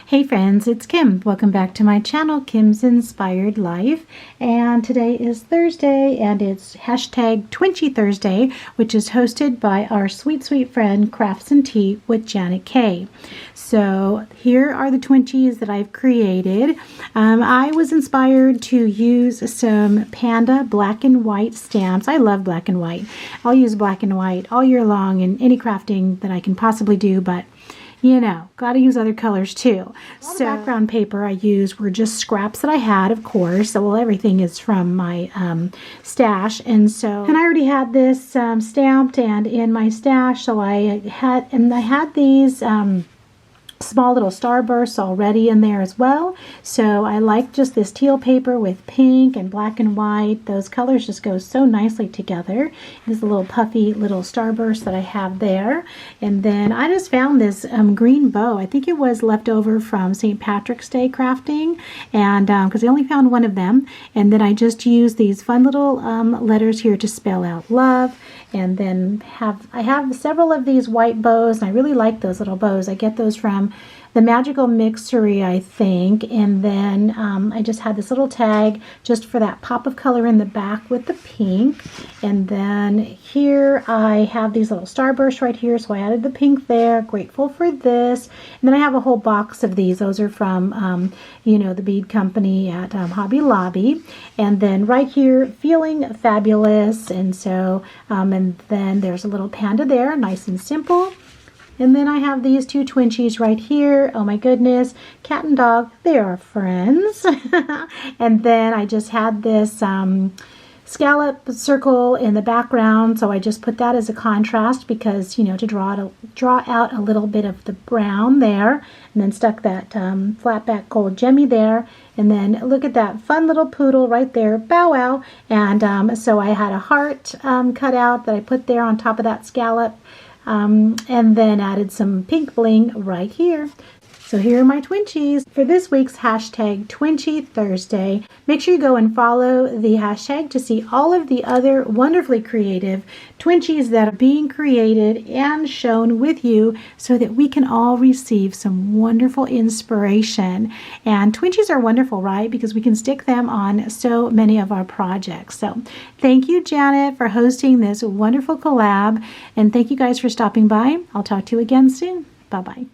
Hey friends, it's Kim. Welcome back to my channel, Kim's Inspired Life. And today is Thursday, and it's hashtag Twinchy Thursday, which is hosted by our sweet, sweet friend, Crafts and Tea with JanetKay. So here are the Twinchies that I've created. I was inspired to use some Panda black and white stamps. I love black and white. I'll use black and white all year long in any crafting that I can possibly do, but you know, got to use other colors too. So background paper I used were just scraps that I had, of course. So, well, everything is from my stash. And I already had this stamped and in my stash. So I had these small little starbursts already in there as well. So I like just this teal paper with pink and black and white. Those colors just go so nicely together. There's a little puffy little starburst that I have there. And then I just found this green bow. I think it was left over from St. Patrick's Day crafting, and because I only found one of them. And then I just used these fun little letters here to spell out love. And then I have several of these white bows, and I really like those little bows. I get those from the Magical Mixery, I think. And then I just had this little tag just for that pop of color in the back with the pink. And then here I have these little starbursts right here, so I added the pink there. Grateful for this. And then I have a whole box of these. Those are from, you know, the bead company at Hobby Lobby. And then right here, feeling fabulous. And so, and then there's a little panda there, nice and simple. And then I have these two Twinchies right here. Oh my goodness, cat and dog, they are friends. And then I just had this scallop circle in the background, so I just put that as a contrast because, you know, to draw out a little bit of the brown there, and then stuck that flat back gold gemmy there. And then look at that fun little poodle right there, bow wow. And so I had a heart cut out that I put there on top of that scallop. And then added some pink bling right here. So here are my Twinchies for this week's hashtag Twinchy Thursday. Make sure you go and follow the hashtag to see all of the other wonderfully creative Twinchies that are being created and shown with you so that we can all receive some wonderful inspiration. And Twinchies are wonderful, right? Because we can stick them on so many of our projects. So thank you, Janet, for hosting this wonderful collab. And thank you guys for stopping by. I'll talk to you again soon. Bye-bye.